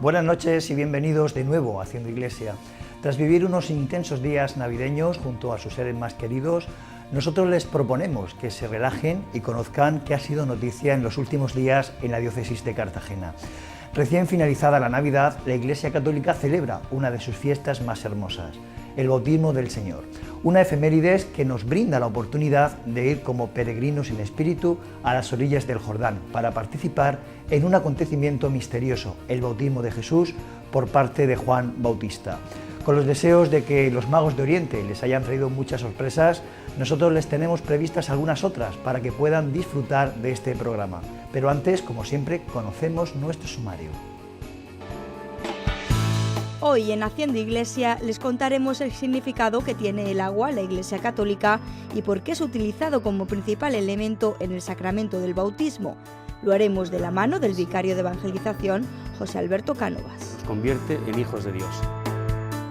Buenas noches y bienvenidos de nuevo a Haciendo Iglesia. Tras vivir unos intensos días navideños junto a sus seres más queridos, nosotros les proponemos que se relajen y conozcan qué ha sido noticia en los últimos días en la diócesis de Cartagena. Recién finalizada la Navidad, la Iglesia Católica celebra una de sus fiestas más hermosas, el bautismo del Señor, una efemérides que nos brinda la oportunidad de ir como peregrinos en espíritu a las orillas del Jordán para participar en un acontecimiento misterioso, el bautismo de Jesús por parte de Juan Bautista. Con los deseos de que los magos de Oriente les hayan traído muchas sorpresas, nosotros les tenemos previstas algunas otras para que puedan disfrutar de este programa. Pero antes, como siempre, conocemos nuestro sumario. Hoy en Haciendo Iglesia les contaremos el significado que tiene el agua en la Iglesia Católica y por qué es utilizado como principal elemento en el sacramento del bautismo. Lo haremos de la mano del vicario de evangelización, José Alberto Cánovas. Nos convierte en hijos de Dios.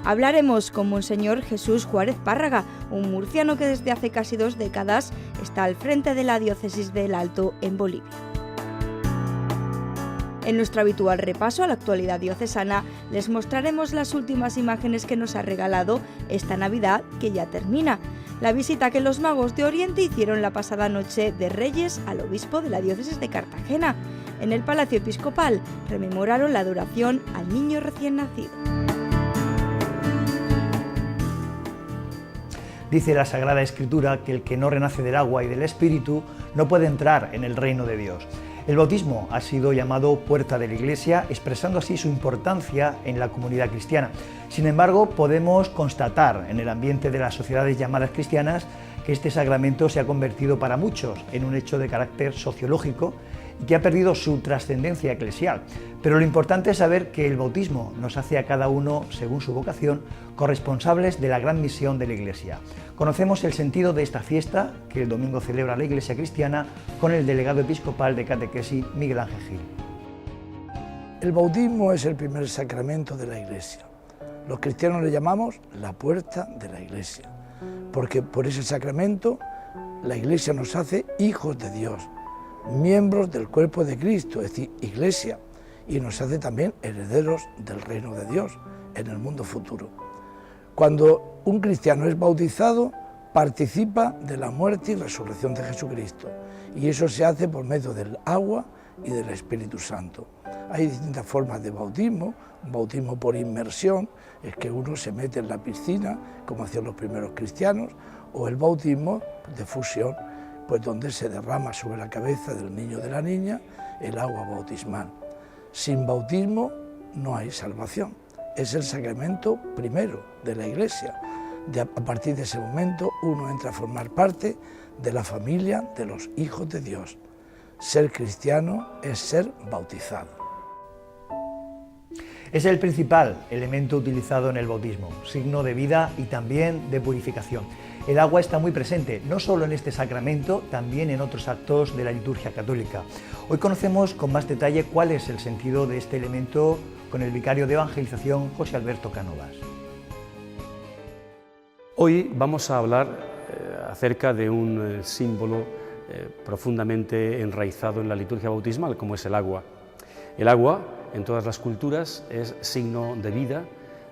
Hablaremos con Monseñor Jesús Juárez Párraga, un murciano que desde hace casi 2 décadas está al frente de la diócesis del Alto en Bolivia. En nuestro habitual repaso a la actualidad diocesana, les mostraremos las últimas imágenes que nos ha regalado esta Navidad que ya termina. La visita que los magos de Oriente hicieron la pasada noche de Reyes al obispo de la diócesis de Cartagena. En el Palacio Episcopal rememoraron la adoración al niño recién nacido. Dice la Sagrada Escritura que el que no renace del agua y del Espíritu no puede entrar en el reino de Dios. El bautismo ha sido llamado puerta de la Iglesia, expresando así su importancia en la comunidad cristiana. Sin embargo, podemos constatar en el ambiente de las sociedades llamadas cristianas que este sacramento se ha convertido para muchos en un hecho de carácter sociológico y que ha perdido su trascendencia eclesial. Pero lo importante es saber que el bautismo nos hace a cada uno, según su vocación, corresponsables de la gran misión de la Iglesia. Conocemos el sentido de esta fiesta que el domingo celebra la Iglesia cristiana con el delegado episcopal de catequesis, Miguel Ángel Gil. El bautismo es el primer sacramento de la Iglesia. Los cristianos le llamamos la puerta de la Iglesia, porque por ese sacramento la Iglesia nos hace hijos de Dios, miembros del cuerpo de Cristo, es decir, Iglesia, y nos hace también herederos del reino de Dios en el mundo futuro. Cuando un cristiano es bautizado, participa de la muerte y resurrección de Jesucristo, y eso se hace por medio del agua y del Espíritu Santo. Hay distintas formas de bautismo. Un bautismo por inmersión es que uno se mete en la piscina, como hacían los primeros cristianos, o el bautismo de fusión, pues donde se derrama sobre la cabeza del niño o de la niña el agua bautismal. Sin bautismo no hay salvación. Es el sacramento primero de la Iglesia. A partir de ese momento uno entra a formar parte de la familia de los hijos de Dios. Ser cristiano es ser bautizado. Es el principal elemento utilizado en el bautismo, signo de vida y también de purificación. El agua está muy presente, no solo en este sacramento, también en otros actos de la liturgia católica. Hoy conocemos con más detalle cuál es el sentido de este elemento con el vicario de evangelización, José Alberto Cánovas. Hoy vamos a hablar acerca de un símbolo profundamente enraizado en la liturgia bautismal, como es el agua. El agua, en todas las culturas, es signo de vida,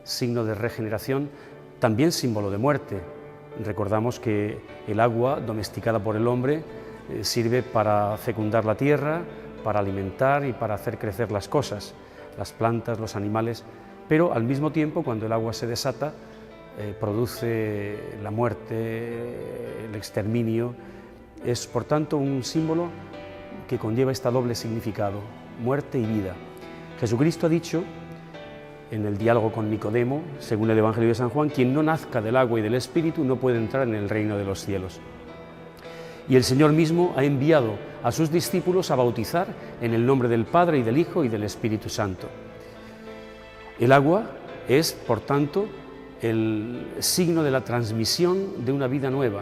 signo de regeneración, también símbolo de muerte. Recordamos que el agua, domesticada por el hombre, sirve para fecundar la tierra, para alimentar y para hacer crecer las cosas, las plantas, los animales, pero al mismo tiempo, cuando el agua se desata, produce la muerte, el exterminio. Es, por tanto, un símbolo que conlleva este doble significado, muerte y vida. Jesucristo ha dicho, en el diálogo con Nicodemo, según el Evangelio de San Juan, quien no nazca del agua y del Espíritu no puede entrar en el reino de los cielos. Y el Señor mismo ha enviado a sus discípulos a bautizar en el nombre del Padre y del Hijo y del Espíritu Santo. El agua es, por tanto, el signo de la transmisión de una vida nueva,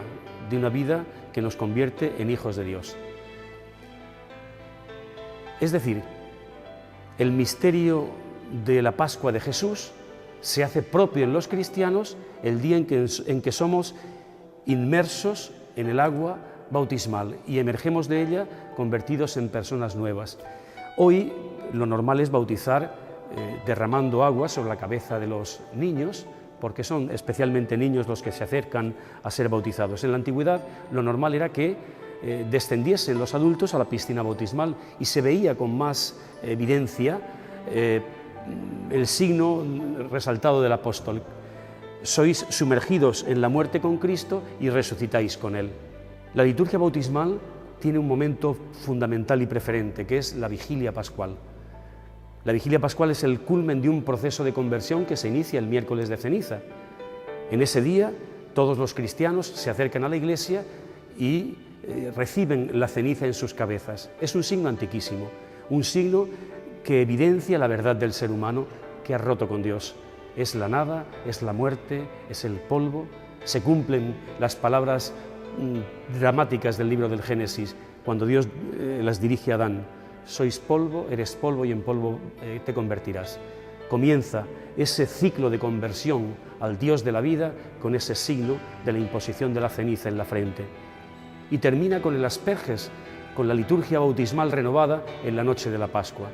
de una vida que nos convierte en hijos de Dios. Es decir, el misterio de la Pascua de Jesús se hace propio en los cristianos el día en que somos inmersos en el agua bautismal y emergemos de ella convertidos en personas nuevas. Hoy lo normal es bautizar derramando agua sobre la cabeza de los niños, porque son especialmente niños los que se acercan a ser bautizados. En la antigüedad lo normal era que descendiesen los adultos a la piscina bautismal y se veía con más evidencia el signo resaltado del apóstol: sois sumergidos en la muerte con Cristo y resucitáis con Él. La liturgia bautismal tiene un momento fundamental y preferente, que es la vigilia pascual. La vigilia pascual es el culmen de un proceso de conversión que se inicia el miércoles de ceniza. En ese día todos los cristianos se acercan a la iglesia y reciben la ceniza en sus cabezas. Es un signo antiquísimo, un signo que evidencia la verdad del ser humano que ha roto con Dios. Es la nada, es la muerte, es el polvo. Se cumplen las palabras dramáticas del libro del Génesis, cuando Dios las dirige a Adán: sois polvo, eres polvo y en polvo te convertirás. Comienza ese ciclo de conversión al Dios de la vida con ese signo de la imposición de la ceniza en la frente. Y termina con el asperges, con la liturgia bautismal renovada en la noche de la Pascua.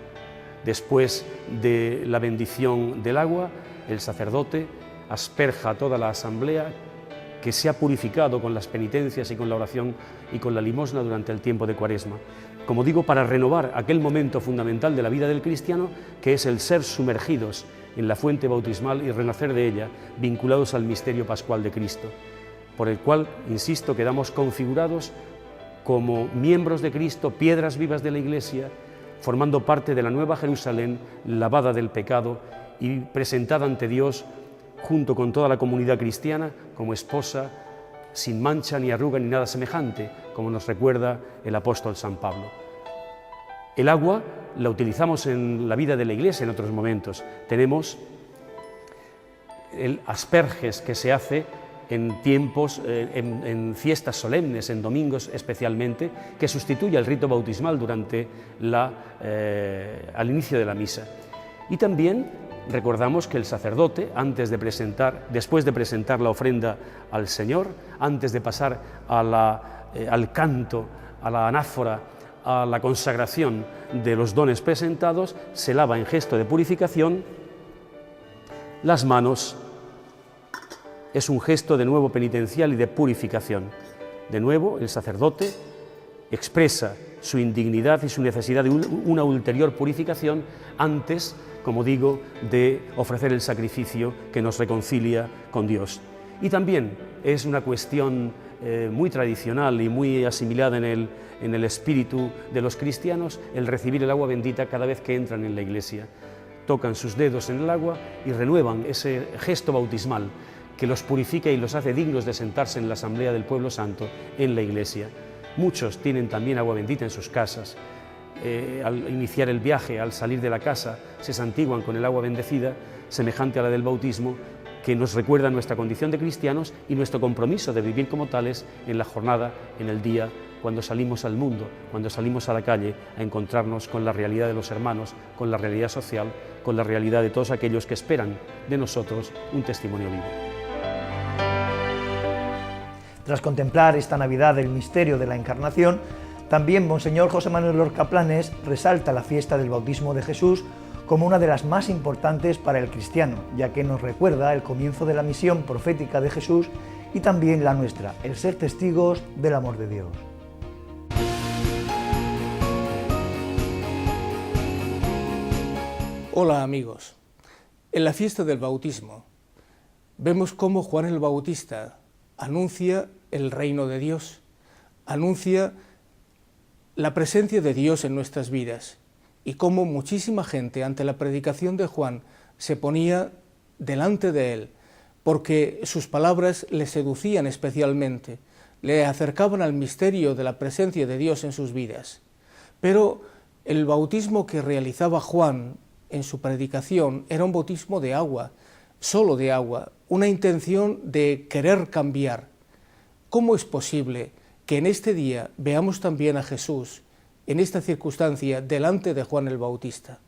Después de la bendición del agua, el sacerdote asperja a toda la asamblea que se ha purificado con las penitencias y con la oración y con la limosna durante el tiempo de Cuaresma. Como digo, para renovar aquel momento fundamental de la vida del cristiano, que es el ser sumergidos en la fuente bautismal y renacer de ella, vinculados al misterio pascual de Cristo, por el cual, insisto, quedamos configurados como miembros de Cristo, piedras vivas de la Iglesia, formando parte de la nueva Jerusalén, lavada del pecado y presentada ante Dios junto con toda la comunidad cristiana como esposa, sin mancha ni arruga ni nada semejante, como nos recuerda el apóstol San Pablo. El agua la utilizamos en la vida de la Iglesia en otros momentos. Tenemos el asperges que se hace en tiempos, en fiestas solemnes, en domingos especialmente, que sustituye el rito bautismal durante al inicio de la misa. Y también recordamos que el sacerdote, después de presentar la ofrenda al Señor, antes de pasar al canto, a la anáfora, a la consagración de los dones presentados, se lava en gesto de purificación las manos. Es un gesto de nuevo penitencial y de purificación. De nuevo, el sacerdote expresa su indignidad y su necesidad de una ulterior purificación antes, como digo, de ofrecer el sacrificio que nos reconcilia con Dios. Y también es una cuestión muy tradicional y muy asimilada en el espíritu de los cristianos el recibir el agua bendita cada vez que entran en la iglesia. Tocan sus dedos en el agua y renuevan ese gesto bautismal que los purifica y los hace dignos de sentarse en la asamblea del pueblo santo en la iglesia. Muchos tienen también agua bendita en sus casas. Al iniciar el viaje, al salir de la casa, se santiguan con el agua bendecida, semejante a la del bautismo, que nos recuerda nuestra condición de cristianos y nuestro compromiso de vivir como tales en la jornada, en el día, cuando salimos al mundo, cuando salimos a la calle a encontrarnos con la realidad de los hermanos, con la realidad social, con la realidad de todos aquellos que esperan de nosotros un testimonio vivo. Tras contemplar esta Navidad el misterio de la Encarnación, también Monseñor José Manuel Lorca Planes resalta la fiesta del bautismo de Jesús como una de las más importantes para el cristiano, ya que nos recuerda el comienzo de la misión profética de Jesús y también la nuestra, el ser testigos del amor de Dios. Hola amigos, en la fiesta del bautismo vemos cómo Juan el Bautista anuncia el reino de Dios, anuncia la presencia de Dios en nuestras vidas y cómo muchísima gente ante la predicación de Juan se ponía delante de él porque sus palabras le seducían especialmente, le acercaban al misterio de la presencia de Dios en sus vidas. Pero el bautismo que realizaba Juan en su predicación era un bautismo de agua, solo de agua, una intención de querer cambiar. ¿Cómo es posible que en este día veamos también a Jesús, en esta circunstancia, delante de Juan el Bautista?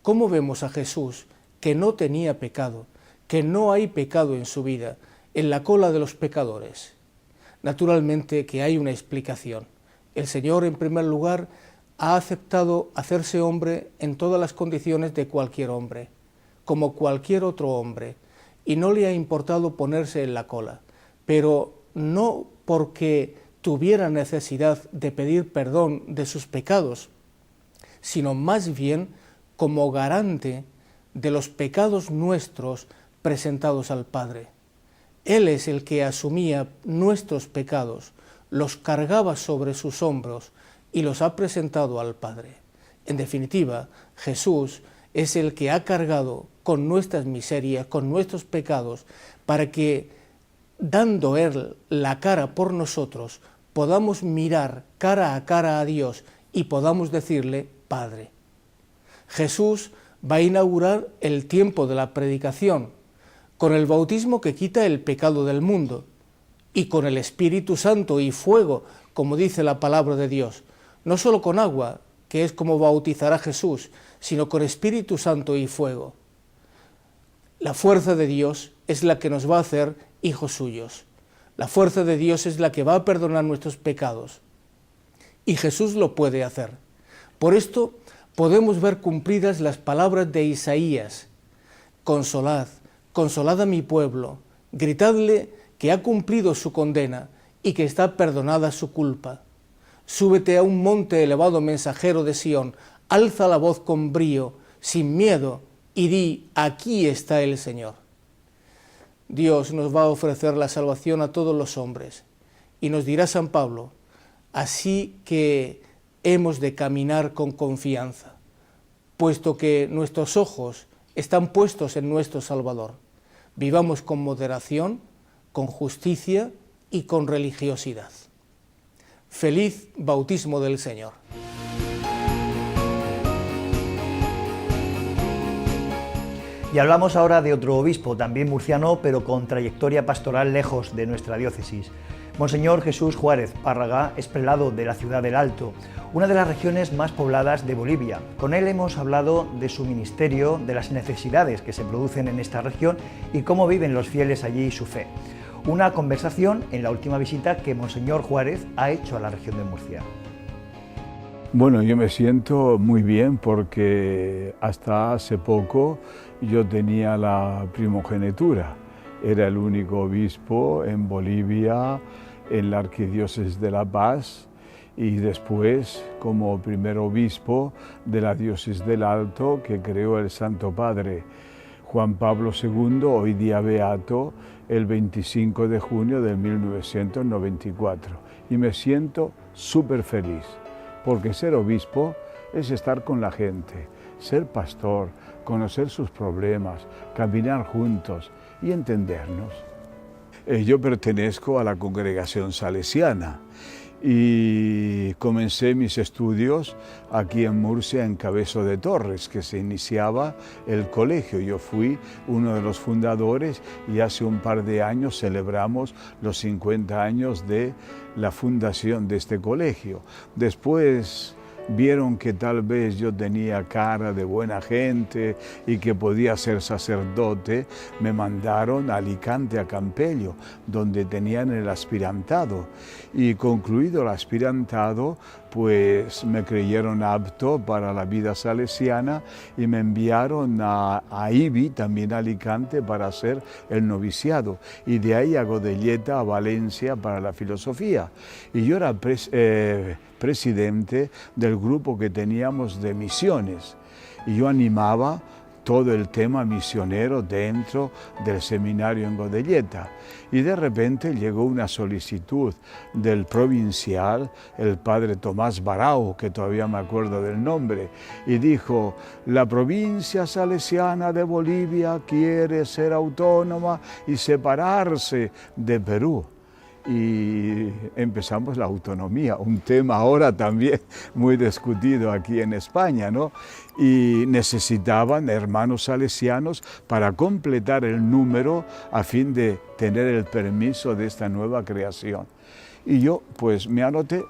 ¿Cómo vemos a Jesús que no tenía pecado, que no hay pecado en su vida, en la cola de los pecadores? Naturalmente que hay una explicación. El Señor, en primer lugar, ha aceptado hacerse hombre en todas las condiciones de cualquier hombre, como cualquier otro hombre, y no le ha importado ponerse en la cola, pero no porque tuviera necesidad de pedir perdón de sus pecados, sino más bien como garante de los pecados nuestros presentados al Padre. Él es el que asumía nuestros pecados, los cargaba sobre sus hombros y los ha presentado al Padre. En definitiva, Jesús es el que ha cargado con nuestras miserias, con nuestros pecados, para que, dando Él la cara por nosotros, podamos mirar cara a Dios y podamos decirle, Padre. Jesús va a inaugurar el tiempo de la predicación, con el bautismo que quita el pecado del mundo, y con el Espíritu Santo y fuego, como dice la palabra de Dios, no solo con agua, que es como bautizará Jesús, sino con Espíritu Santo y fuego. La fuerza de Dios es la que nos va a hacer hijos suyos. La fuerza de Dios es la que va a perdonar nuestros pecados. Y Jesús lo puede hacer. Por esto podemos ver cumplidas las palabras de Isaías. Consolad, consolad a mi pueblo, gritadle que ha cumplido su condena y que está perdonada su culpa. Súbete a un monte elevado, mensajero de Sión, alza la voz con brío, sin miedo, y di, aquí está el Señor. Dios nos va a ofrecer la salvación a todos los hombres, y nos dirá San Pablo, así que hemos de caminar con confianza, puesto que nuestros ojos están puestos en nuestro Salvador. Vivamos con moderación, con justicia y con religiosidad. Feliz bautismo del Señor. Y hablamos ahora de otro obispo, también murciano, pero con trayectoria pastoral lejos de nuestra diócesis. Monseñor Jesús Juárez Párraga es prelado de la ciudad del Alto, una de las regiones más pobladas de Bolivia. Con él hemos hablado de su ministerio, de las necesidades que se producen en esta región y cómo viven los fieles allí su fe. Una conversación en la última visita que Monseñor Juárez ha hecho a la región de Murcia. Bueno, yo me siento muy bien porque hasta hace poco yo tenía la primogenitura. Era el único obispo en Bolivia, en la Arquidiócesis de La Paz, y después como primer obispo de la Diócesis del Alto que creó el Santo Padre Juan Pablo II, hoy día beato, el 25 de junio de 1994. Y me siento súper feliz, porque ser obispo es estar con la gente, ser pastor, conocer sus problemas, caminar juntos y entendernos. Yo pertenezco a la congregación salesiana y comencé mis estudios aquí en Murcia, en Cabezo de Torres, que se iniciaba el colegio. Yo fui uno de los fundadores y hace un par de años celebramos los 50 años de la fundación de este colegio. Después vieron que tal vez yo tenía cara de buena gente y que podía ser sacerdote, me mandaron a Alicante, a Campello, donde tenían el aspirantado. Y concluido el aspirantado, pues me creyeron apto para la vida salesiana y me enviaron a Ibi, también a Alicante, para hacer el noviciado. Y de ahí a Godelleta, a Valencia, para la filosofía. Y yo era presidente del grupo que teníamos de misiones. Y yo animaba todo el tema misionero dentro del seminario en Godelleta. Y de repente llegó una solicitud del provincial, el padre Tomás Barao, que todavía me acuerdo del nombre, y dijo: la provincia salesiana de Bolivia quiere ser autónoma y separarse de Perú. Y empezamos la autonomía, un tema ahora también muy discutido aquí en España, ¿no? Y necesitaban hermanos salesianos para completar el número a fin de tener el permiso de esta nueva creación. Y yo pues me anoté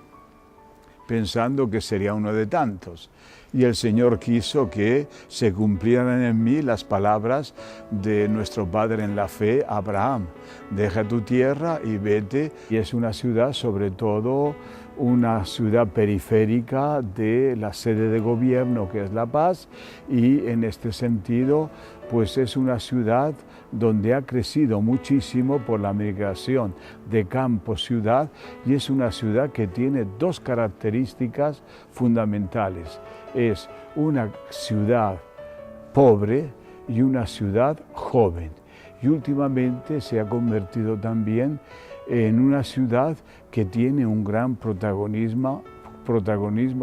pensando que sería uno de tantos. Y el Señor quiso que se cumplieran en mí las palabras de nuestro padre en la fe, Abraham. Deja tu tierra y vete. Y es una ciudad sobre todo una ciudad periférica de la sede de gobierno, que es La Paz, y en este sentido pues es una ciudad donde ha crecido muchísimo por la migración de campo-ciudad, y es una ciudad que tiene dos características fundamentales. Es una ciudad pobre y una ciudad joven, y últimamente se ha convertido también en una ciudad que tiene un gran protagonismo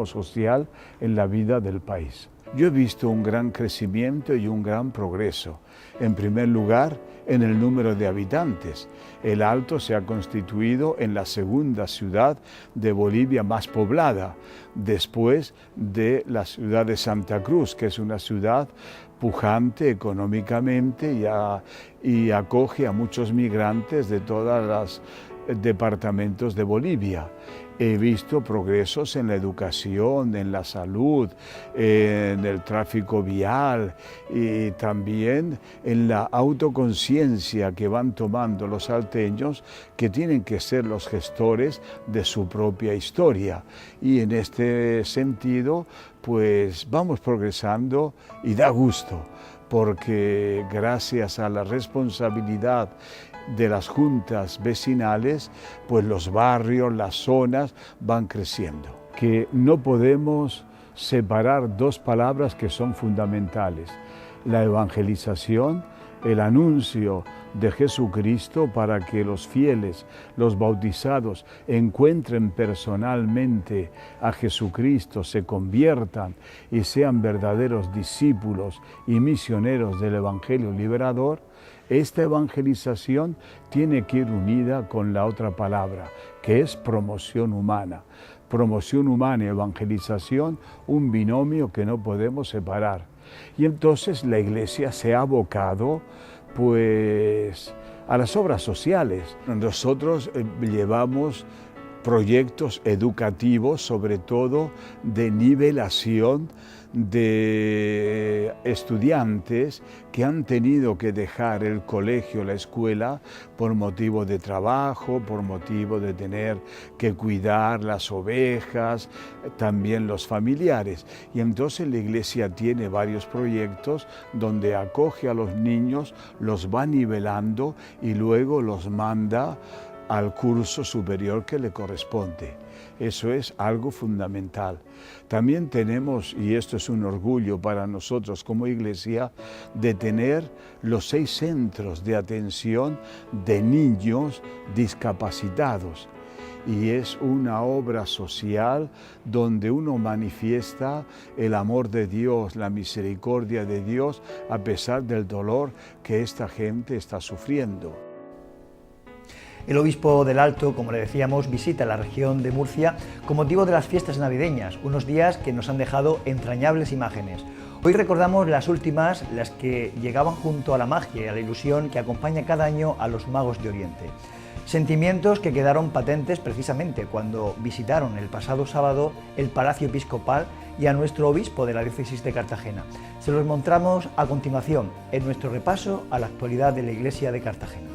social en la vida del país. Yo he visto un gran crecimiento y un gran progreso. En primer lugar, en el número de habitantes. El Alto se ha constituido en la segunda ciudad de Bolivia más poblada, después de la ciudad de Santa Cruz, que es una ciudad pujante económicamente y acoge a muchos migrantes de todos los departamentos de Bolivia. He visto progresos en la educación, en la salud, en el tráfico vial y también en la autoconciencia que van tomando los salteños, que tienen que ser los gestores de su propia historia. Y en este sentido, pues vamos progresando y da gusto, porque gracias a la responsabilidad de las juntas vecinales, pues los barrios, las zonas van creciendo. Que no podemos separar dos palabras que son fundamentales: la evangelización, el anuncio de Jesucristo para que los fieles, los bautizados, encuentren personalmente a Jesucristo, se conviertan y sean verdaderos discípulos y misioneros del Evangelio liberador. Esta evangelización tiene que ir unida con la otra palabra, que es promoción humana. Promoción humana y evangelización, un binomio que no podemos separar. Y entonces la Iglesia se ha abocado pues a las obras sociales. Nosotros llevamos proyectos educativos, sobre todo de nivelación de estudiantes que han tenido que dejar el colegio, la escuela, por motivo de trabajo, por motivo de tener que cuidar las ovejas, también los familiares. Y entonces la Iglesia tiene varios proyectos donde acoge a los niños, los va nivelando y luego los manda al curso superior que le corresponde. Eso es algo fundamental. También tenemos, y esto es un orgullo para nosotros como Iglesia, de tener los 6 centros de atención de niños discapacitados. Y es una obra social donde uno manifiesta el amor de Dios, la misericordia de Dios, a pesar del dolor que esta gente está sufriendo. El obispo del Alto, como le decíamos, visita la región de Murcia con motivo de las fiestas navideñas, unos días que nos han dejado entrañables imágenes. Hoy recordamos las últimas, las que llegaban junto a la magia y a la ilusión que acompaña cada año a los magos de Oriente. Sentimientos que quedaron patentes precisamente cuando visitaron el pasado sábado el Palacio Episcopal y a nuestro obispo de la diócesis de Cartagena. Se los mostramos a continuación en nuestro repaso a la actualidad de la Iglesia de Cartagena.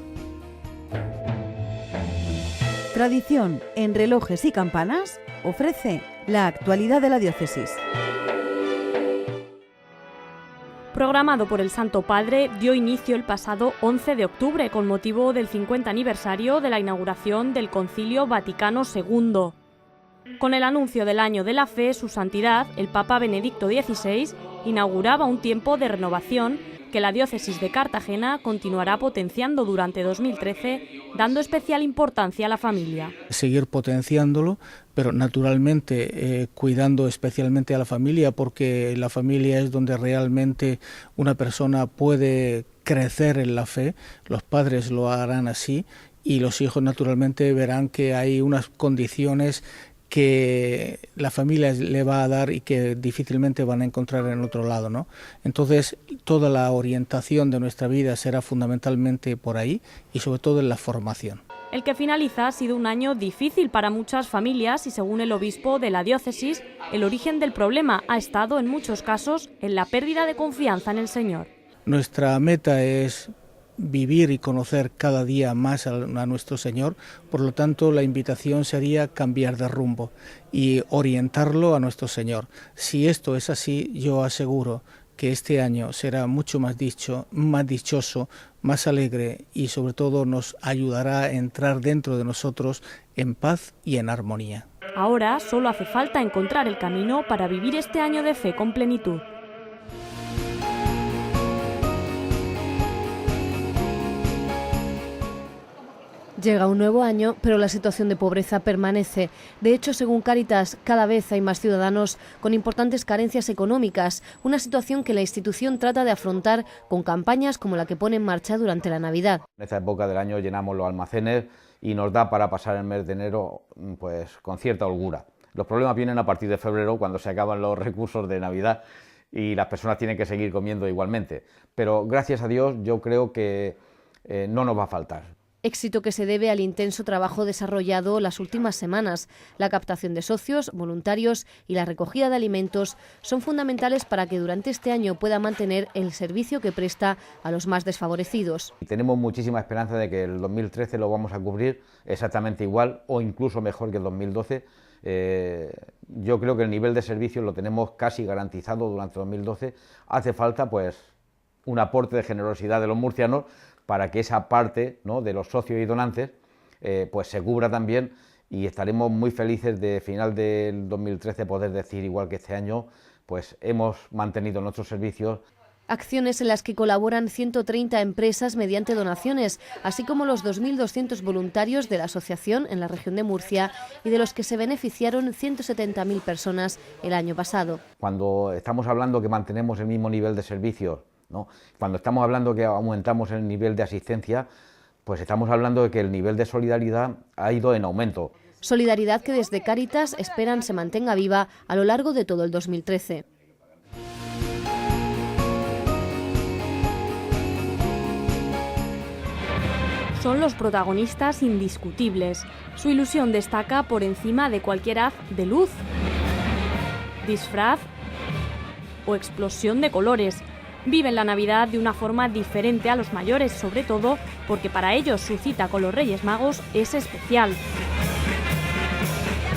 Tradición en relojes y campanas ofrece la actualidad de la diócesis. Programado por el Santo Padre, dio inicio el pasado 11 de octubre con motivo del 50 aniversario de la inauguración del Concilio Vaticano II. Con el anuncio del Año de la Fe, su santidad, el Papa Benedicto XVI, inauguraba un tiempo de renovación que la diócesis de Cartagena continuará potenciando durante 2013, dando especial importancia a la familia. Seguir potenciándolo, pero naturalmente cuidando especialmente a la familia, porque la familia es donde realmente una persona puede crecer en la fe. Los padres lo harán así y los hijos naturalmente verán que hay unas condiciones que la familia le va a dar y que difícilmente van a encontrar en otro lado, ¿no? Entonces, toda la orientación de nuestra vida será fundamentalmente por ahí y sobre todo en la formación. El que finaliza ha sido un año difícil para muchas familias y, según el obispo de la diócesis, el origen del problema ha estado en muchos casos en la pérdida de confianza en el Señor. Nuestra meta es vivir y conocer cada día más a nuestro Señor. Por lo tanto, la invitación sería cambiar de rumbo y orientarlo a nuestro Señor. Si esto es así, yo aseguro que este año será mucho más dichoso, más alegre y sobre todo nos ayudará a entrar dentro de nosotros en paz y en armonía. Ahora solo hace falta encontrar el camino para vivir este año de fe con plenitud. Llega un nuevo año, pero la situación de pobreza permanece. De hecho, según Cáritas, cada vez hay más ciudadanos con importantes carencias económicas, una situación que la institución trata de afrontar con campañas como la que pone en marcha durante la Navidad. En esta época del año llenamos los almacenes y nos da para pasar el mes de enero pues, con cierta holgura. Los problemas vienen a partir de febrero, cuando se acaban los recursos de Navidad y las personas tienen que seguir comiendo igualmente. Pero gracias a Dios yo creo que no nos va a faltar. Éxito que se debe al intenso trabajo desarrollado las últimas semanas. La captación de socios, voluntarios y la recogida de alimentos son fundamentales para que durante este año pueda mantener el servicio que presta a los más desfavorecidos. Tenemos muchísima esperanza de que el 2013 lo vamos a cubrir exactamente igual o incluso mejor que el 2012. Yo creo que el nivel de servicio lo tenemos casi garantizado durante 2012. Hace falta pues un aporte de generosidad de los murcianos para que esa parte, ¿no?, de los socios y donantes pues se cubra también, y estaremos muy felices de final del 2013 poder decir, igual que este año, pues hemos mantenido nuestros servicios. Acciones en las que colaboran 130 empresas mediante donaciones, así como los 2.200 voluntarios de la asociación en la región de Murcia y de los que se beneficiaron 170.000 personas el año pasado. Cuando estamos hablando que mantenemos el mismo nivel de servicios, ¿no?, cuando estamos hablando que aumentamos el nivel de asistencia, pues estamos hablando de que el nivel de solidaridad ha ido en aumento. Solidaridad que desde Cáritas esperan se mantenga viva a lo largo de todo el 2013. Son los protagonistas indiscutibles. Su ilusión destaca por encima de cualquier haz de luz, disfraz o explosión de colores. Viven la Navidad de una forma diferente a los mayores, sobre todo porque para ellos su cita con los Reyes Magos es especial.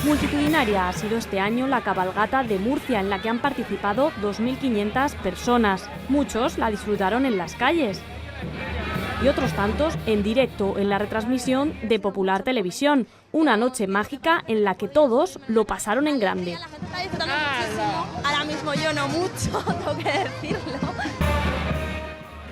Multitudinaria ha sido este año la cabalgata de Murcia, en la que han participado 2.500 personas. Muchos la disfrutaron en las calles y otros tantos en directo en la retransmisión de Popular Televisión. Una noche mágica en la que todos lo pasaron en grande. La gente está disfrutando muchísimo. Ahora mismo yo no mucho, tengo que decirlo.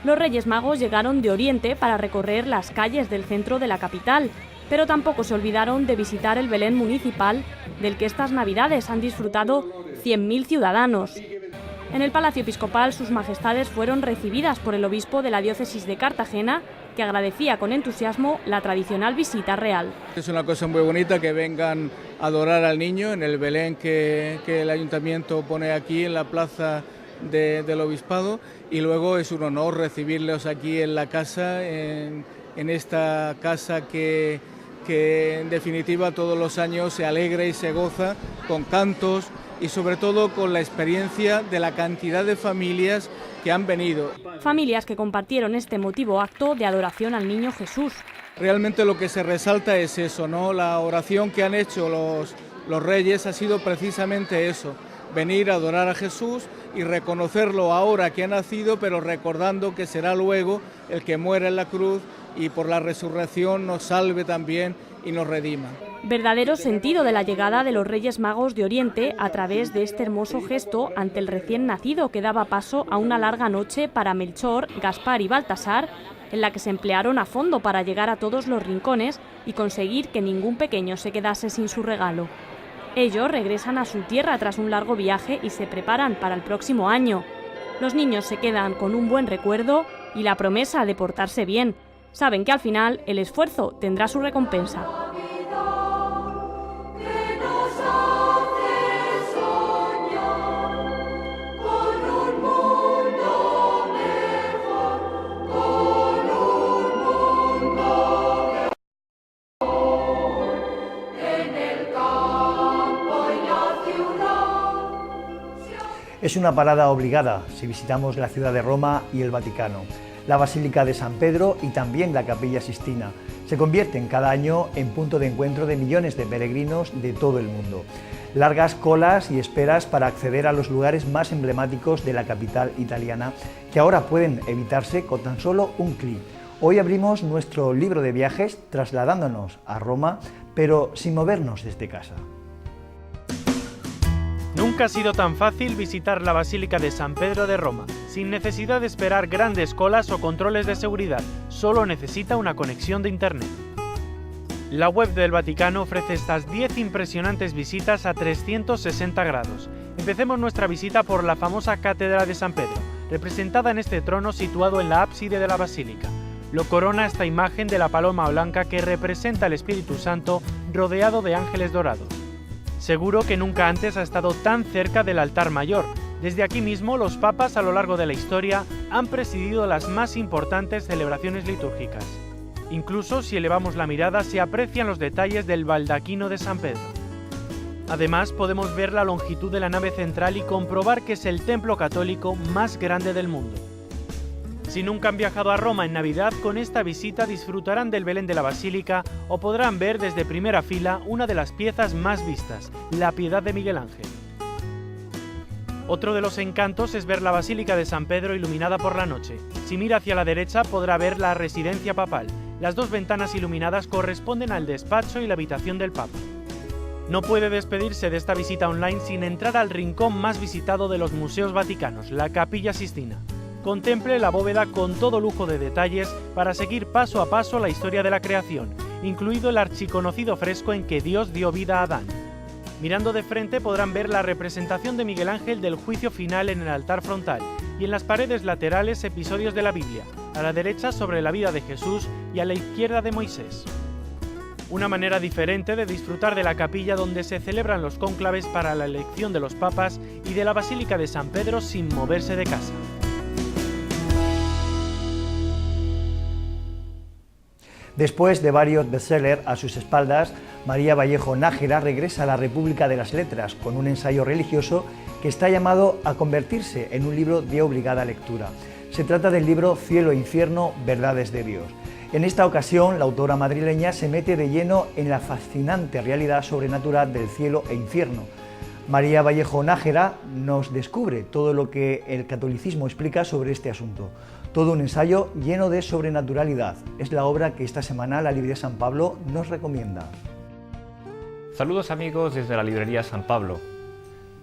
Los Reyes Magos llegaron de Oriente para recorrer las calles del centro de la capital, pero tampoco se olvidaron de visitar el Belén municipal, del que estas Navidades han disfrutado 100.000 ciudadanos. En el Palacio Episcopal, sus majestades fueron recibidas por el obispo de la diócesis de Cartagena, que agradecía con entusiasmo la tradicional visita real. Es una cosa muy bonita que vengan a adorar al niño en el Belén que el ayuntamiento pone aquí en la plaza del obispado, y luego es un honor recibirlos aquí en la casa, en esta casa que en definitiva todos los años se alegra y se goza con cantos y sobre todo con la experiencia de la cantidad de familias que han venido. Familias que compartieron este emotivo acto de adoración al niño Jesús. Realmente lo que se resalta es eso, ¿no? La oración que han hecho los reyes ha sido precisamente eso, venir a adorar a Jesús y reconocerlo ahora que ha nacido, pero recordando que será luego el que muera en la cruz y por la resurrección nos salve también y nos redima. Verdadero sentido de la llegada de los Reyes Magos de Oriente a través de este hermoso gesto ante el recién nacido, que daba paso a una larga noche para Melchor, Gaspar y Baltasar, en la que se emplearon a fondo para llegar a todos los rincones y conseguir que ningún pequeño se quedase sin su regalo. Ellos regresan a su tierra tras un largo viaje y se preparan para el próximo año. Los niños se quedan con un buen recuerdo y la promesa de portarse bien. Saben que al final el esfuerzo tendrá su recompensa. Es una parada obligada si visitamos la ciudad de Roma y el Vaticano. la Basílica de San Pedro y también la Capilla Sixtina. Se convierten cada año en punto de encuentro de millones de peregrinos de todo el mundo. Largas colas y esperas para acceder a los lugares más emblemáticos de la capital italiana, que ahora pueden evitarse con tan solo un clic. Hoy abrimos nuestro libro de viajes trasladándonos a Roma, pero sin movernos desde casa. Nunca ha sido tan fácil visitar la Basílica de San Pedro de Roma, sin necesidad de esperar grandes colas o controles de seguridad, solo necesita una conexión de Internet. La web del Vaticano ofrece estas 10 impresionantes visitas a 360 grados. Empecemos nuestra visita por la famosa Cátedra de San Pedro, representada en este trono situado en la ábside de la Basílica. Lo corona esta imagen de la paloma blanca que representa al Espíritu Santo rodeado de ángeles dorados. Seguro que nunca antes ha estado tan cerca del altar mayor. Desde aquí mismo, los papas a lo largo de la historia han presidido las más importantes celebraciones litúrgicas. Incluso si elevamos la mirada se aprecian los detalles del baldaquino de San Pedro. Además, podemos ver la longitud de la nave central y comprobar que es el templo católico más grande del mundo. Si nunca han viajado a Roma en Navidad, con esta visita disfrutarán del Belén de la Basílica o podrán ver desde primera fila una de las piezas más vistas, la Piedad de Miguel Ángel. Otro de los encantos es ver la Basílica de San Pedro iluminada por la noche. Si mira hacia la derecha podrá ver la residencia papal. Las dos ventanas iluminadas corresponden al despacho y la habitación del Papa. No puede despedirse de esta visita online sin entrar al rincón más visitado de los museos vaticanos, la Capilla Sixtina. Contemple la bóveda con todo lujo de detalles para seguir paso a paso la historia de la creación, incluido el archiconocido fresco en que Dios dio vida a Adán. Mirando de frente podrán ver la representación de Miguel Ángel del juicio final en el altar frontal y en las paredes laterales episodios de la Biblia, a la derecha sobre la vida de Jesús y a la izquierda de Moisés. Una manera diferente de disfrutar de la capilla donde se celebran los cónclaves para la elección de los papas y de la Basílica de San Pedro sin moverse de casa. Después de varios bestsellers a sus espaldas, María Vallejo Nájera regresa a la República de las Letras con un ensayo religioso que está llamado a convertirse en un libro de obligada lectura. Se trata del libro Cielo e Infierno, Verdades de Dios. En esta ocasión, la autora madrileña se mete de lleno en la fascinante realidad sobrenatural del cielo e infierno. María Vallejo Nájera nos descubre todo lo que el catolicismo explica sobre este asunto. Todo un ensayo lleno de sobrenaturalidad. Es la obra que esta semana la Librería San Pablo nos recomienda. Saludos amigos desde la Librería San Pablo.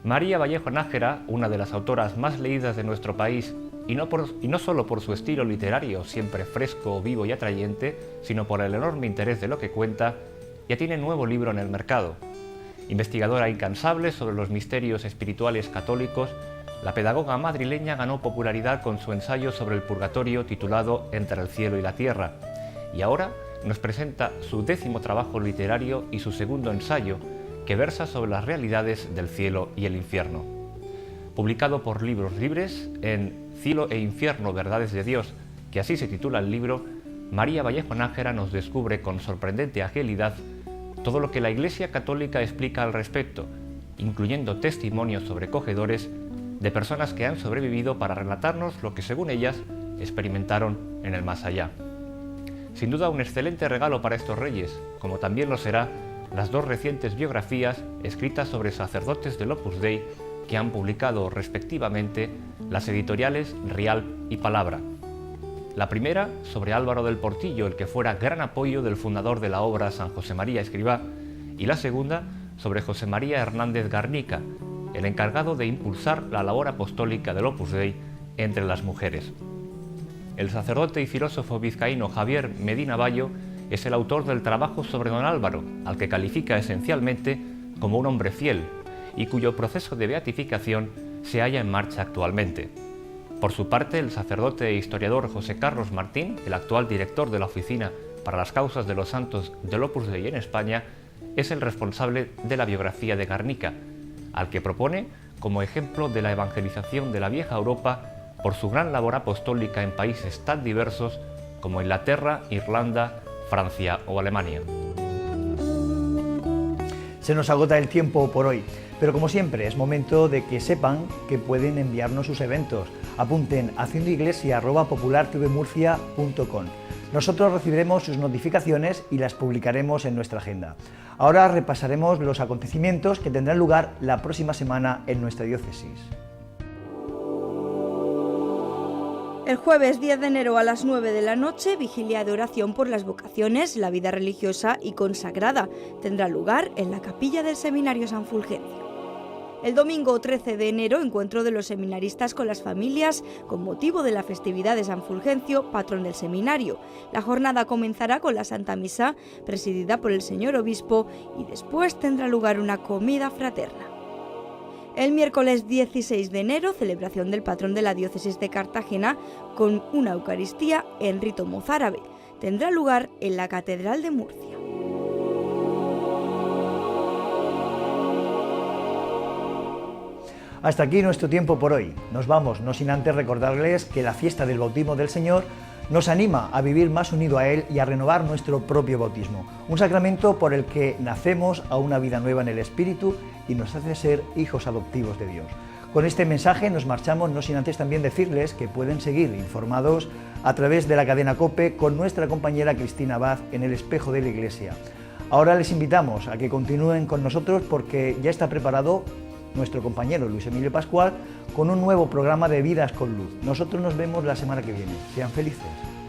María Vallejo Nájera, una de las autoras más leídas de nuestro país, y no solo por su estilo literario, siempre fresco, vivo y atrayente, sino por el enorme interés de lo que cuenta, ya tiene nuevo libro en el mercado. Investigadora incansable sobre los misterios espirituales católicos, la pedagoga madrileña ganó popularidad con su ensayo sobre el purgatorio titulado Entre el cielo y la tierra, y ahora nos presenta su 10º trabajo literario y su 2º ensayo, que versa sobre las realidades del cielo y el infierno. Publicado por Libros Libres en Cielo e Infierno, Verdades de Dios, que así se titula el libro, María Vallejo Nájera nos descubre con sorprendente agilidad todo lo que la Iglesia Católica explica al respecto, incluyendo testimonios sobrecogedores de personas que han sobrevivido para relatarnos lo que, según ellas, experimentaron en el más allá. Sin duda un excelente regalo para estos reyes, como también lo será las 2 recientes biografías escritas sobre sacerdotes del Opus Dei que han publicado respectivamente las editoriales Rialp y Palabra. La primera sobre Álvaro del Portillo, el que fuera gran apoyo del fundador de la obra San José María Escrivá, y la segunda sobre José María Hernández Garnica, el encargado de impulsar la labor apostólica del Opus Dei entre las mujeres. El sacerdote y filósofo vizcaíno Javier Medina Bayo es el autor del trabajo sobre don Álvaro, al que califica esencialmente como un hombre fiel y cuyo proceso de beatificación se halla en marcha actualmente. Por su parte, el sacerdote e historiador José Carlos Martín, el actual director de la Oficina para las Causas de los Santos del Opus Dei en España, es el responsable de la biografía de Garnica, al que propone como ejemplo de la evangelización de la vieja Europa por su gran labor apostólica en países tan diversos como Inglaterra, Irlanda, Francia o Alemania. Se nos agota el tiempo por hoy, pero como siempre es momento de que sepan que pueden enviarnos sus eventos. Apunten haciendoiglesia@populartvmurcia.com. Nosotros recibiremos sus notificaciones y las publicaremos en nuestra agenda. Ahora repasaremos los acontecimientos que tendrán lugar la próxima semana en nuestra diócesis. El jueves 10 de enero a las 9 de la noche, vigilia de oración por las vocaciones, la vida religiosa y consagrada. Tendrá lugar en la capilla del Seminario San Fulgencio. El domingo 13 de enero, encuentro de los seminaristas con las familias con motivo de la festividad de San Fulgencio, patrón del seminario. La jornada comenzará con la Santa Misa, presidida por el señor obispo, y después tendrá lugar una comida fraterna. El miércoles 16 de enero, celebración del patrón de la diócesis de Cartagena con una Eucaristía en rito mozárabe. Tendrá lugar en la Catedral de Murcia. Hasta aquí nuestro tiempo por hoy. Nos vamos, no sin antes recordarles que la fiesta del bautismo del Señor nos anima a vivir más unido a Él y a renovar nuestro propio bautismo, un sacramento por el que nacemos a una vida nueva en el Espíritu y nos hace ser hijos adoptivos de Dios. Con este mensaje nos marchamos, no sin antes también decirles que pueden seguir informados a través de la cadena COPE con nuestra compañera Cristina Abad en el Espejo de la Iglesia. Ahora les invitamos a que continúen con nosotros porque ya está preparado nuestro compañero Luis Emilio Pascual con un nuevo programa de Vidas con Luz. Nosotros nos vemos la semana que viene. Sean felices.